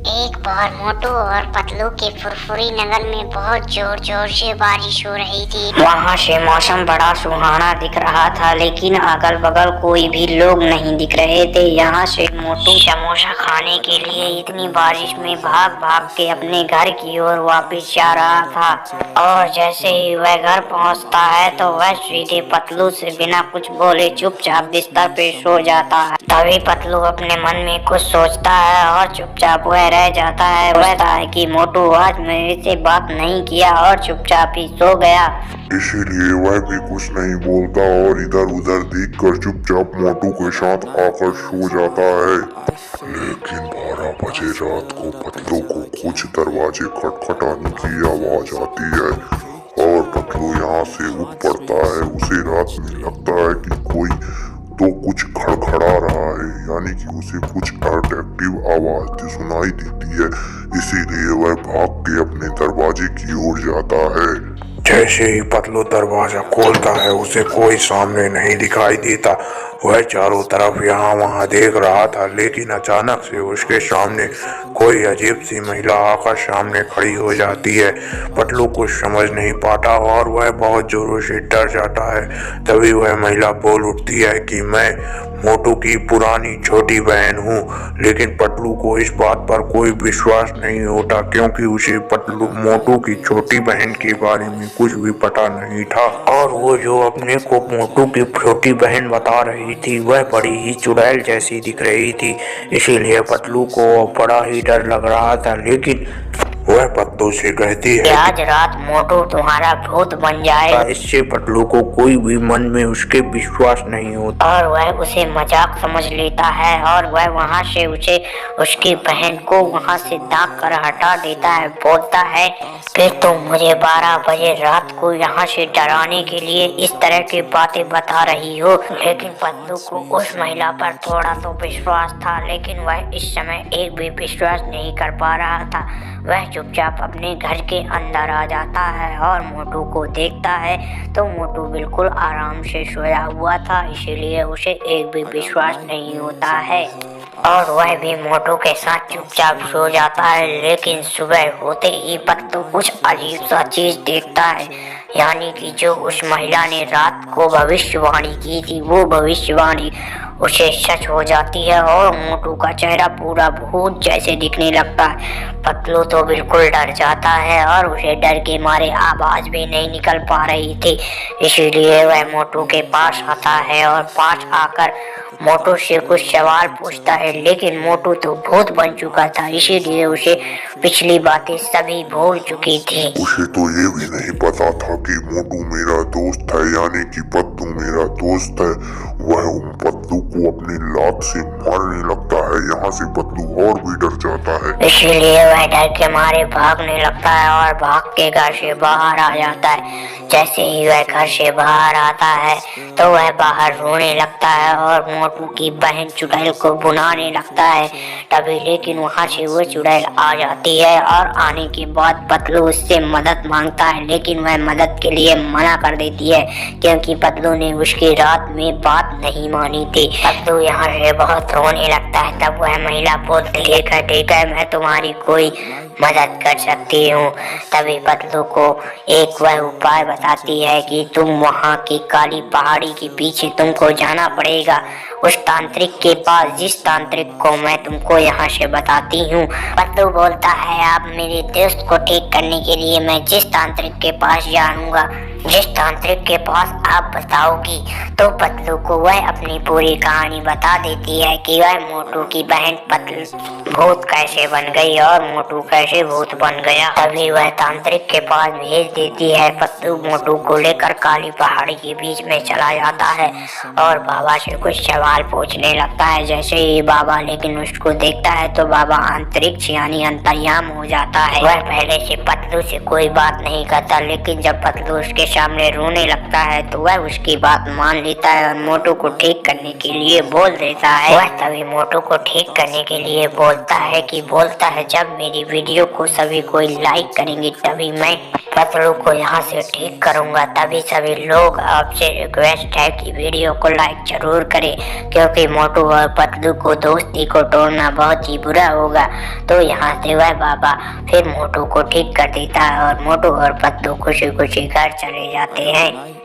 एक बार मोटू और पतलू के फुरफुरी नगर में बहुत जोर जोर से बारिश हो रही थी। वहाँ से मौसम बड़ा सुहाना दिख रहा था, लेकिन अगल बगल कोई भी लोग नहीं दिख रहे थे। यहाँ से मोटू समोसा खाने के लिए इतनी बारिश में भाग भाग के अपने घर की ओर वापस जा रहा था, और जैसे ही वह घर पहुँचता है तो वह सीधे पतलू से बिना कुछ बोले चुपचाप बिस्तर पे सो जाता है। तभी पतलू अपने मन में कुछ सोचता है और चुपचाप वह रह जाता है। कहता है कि मोटू आज मेरे से बात नहीं किया और चुपचाप ही सो गया। इसीलिए वह भी कुछ नहीं बोलता और इधर उधर देखकर चुपचाप मोटू के साथ आकर सो जाता है। लेकिन 12 बजे रात को पतलू को कुछ दरवाजे खटखटाने की आवाज आती है और पतलू यहाँ से उठ पड़ता है। उसे रात में लगता है कि कोई तो कुछ खड़खड़ा रहा है, यानी कि उसे कुछ अट्रैक्टिव आवाज सुनाई देती है। इसीलिए वह भाग के अपने दरवाजे की ओर जाता है। जैसे ही पतलू दरवाजा खोलता है उसे कोई सामने नहीं दिखाई देता। वह चारों तरफ यहाँ वहाँ देख रहा था, लेकिन अचानक से उसके सामने कोई अजीब सी महिला आकर सामने खड़ी हो जाती है। पतलू कुछ समझ नहीं पाता और वह बहुत जोरों से डर जाता है। तभी वह महिला बोल उठती है कि मैं मोटू की पुरानी छोटी बहन हूँ। लेकिन पतलू को इस बात पर कोई विश्वास नहीं होता, क्योंकि उसे पतलू मोटू की छोटी बहन के बारे में कुछ भी पता नहीं था। और वो जो अपने को मोटू की छोटी बहन बता रही थी वह बड़ी ही चुड़ैल जैसी दिख रही थी। इसीलिए पतलू को बड़ा ही डर लग रहा था। लेकिन वह पतलू से कहती है आज रात मोटू तुम्हारा भूत बन जाए। इससे पतलू को कोई भी मन में उसके विश्वास नहीं होता और वह उसे मजाक समझ लेता है और वह वहाँ से उसे उसकी बहन को वहाँ से दाग कर हटा देता है। बोलता है फिर तुम मुझे 12 बजे रात को यहाँ से डराने के लिए इस तरह की बातें बता रही हो। लेकिन पतलू को उस महिला पर थोड़ा तो विश्वास था, लेकिन वह इस समय एक भी विश्वास नहीं कर पा रहा था। वह चुपचाप अपने घर के अंदर आ जाता है और मोटू को देखता है तो मोटू बिल्कुल आराम से सोया हुआ था, इसीलिए उसे एक भी विश्वास नहीं होता है और वह भी मोटू के साथ चुपचाप सो जाता है। लेकिन सुबह होते ही पतलू कुछ अजीब सा चीज देखता है, यानी कि जो उस महिला ने रात को भविष्यवाणी की थी वो भविष्यवाणी उसे सच हो जाती है और मोटू का चेहरा पूरा भूत जैसे दिखने लगता है। पतलू तो बिल्कुल डर जाता है और उसे डर के मारे आवाज भी नहीं निकल पा रही थी। इसीलिए वह मोटू के पास आता है और पास आकर मोटू से कुछ सवाल पूछता है। लेकिन मोटू तो भूत बन चुका था, इसीलिए उसे पिछली बातें सभी भूल चुकी थी। उसे तो ये भी नहीं पता था कि मोटू मेरा दोस्त है, यानी कि पतलू मेरा दोस्त है। वह पतलू को अपनी लात से मारने लगता है। यहाँ से पतलू और भी डर जाता है। इसीलिए वह डर के मारे भागने लगता है और भाग के घर से बाहर आ जाता है। जैसे ही वह घर से बाहर आता है तो वह बाहर रोने लगता है और मोटू की बहन चुड़ैल को बुलाने लगता है। तभी लेकिन वहाँ से वो चुड़ैल आ जाती है और आने के बाद पतलू उससे मदद मांगता है, लेकिन वह मदद के लिए मना कर देती है, क्योंकि पतलू ने उसकी रात में बात नहीं मानी थी। पतलू यहाँ से बहुत रोने लगता है। तब वह महिला बोलती है ठीक है मैं तुम्हारी कोई मदद कर सकती हूँ। तभी पतलू को एक वह उपाय बताती है कि तुम वहाँ की काली पहाड़ी के पीछे तुमको जाना पड़ेगा, उस तांत्रिक के पास जिस तांत्रिक को मैं तुमको यहाँ से बताती हूँ। पतलू बोलता है आप मेरे दोस्त को ठीक करने के लिए मैं जिस तांत्रिक के पास जाऊंगा, जिस तांत्रिक के पास आप बताओगी। तो पतलू को वह अपनी पूरी कहानी बता देती है कि वह मोटू की बहन पतलू भूत कैसे बन गई और मोटू कैसे भूत बन गया। तभी वह तांत्रिक के पास भेज देती है। पतलू मोटू को लेकर काली पहाड़ी के बीच में चला जाता है और बाबा से कुछ सवाल पूछने लगता है। जैसे ही बाबा लेकिन उसको देखता है तो बाबा अंतरिक्ष यानी अंतर्याम हो जाता है। वह पहले से पतलू से कोई बात नहीं करता, लेकिन जब पतलू उसके सामने रोने लगता है तो वह उसकी बात मान लेता है और मोटू को ठीक करने के लिए बोल देता है। वह तभी मोटू को ठीक करने के लिए बोलता है जब मेरी वीडियो को सभी कोई लाइक करेंगे तभी मैं पतलू को यहाँ से ठीक करूँगा। तभी सभी लोग आपसे रिक्वेस्ट है कि वीडियो को लाइक जरूर करें क्योंकि मोटू और पतलू को दोस्ती को तोड़ना बहुत ही बुरा होगा। तो यहाँ से वह बाबा फिर मोटू को ठीक कर देता है और मोटू और पतलू खुशी खुशी घर चले जाते हैं।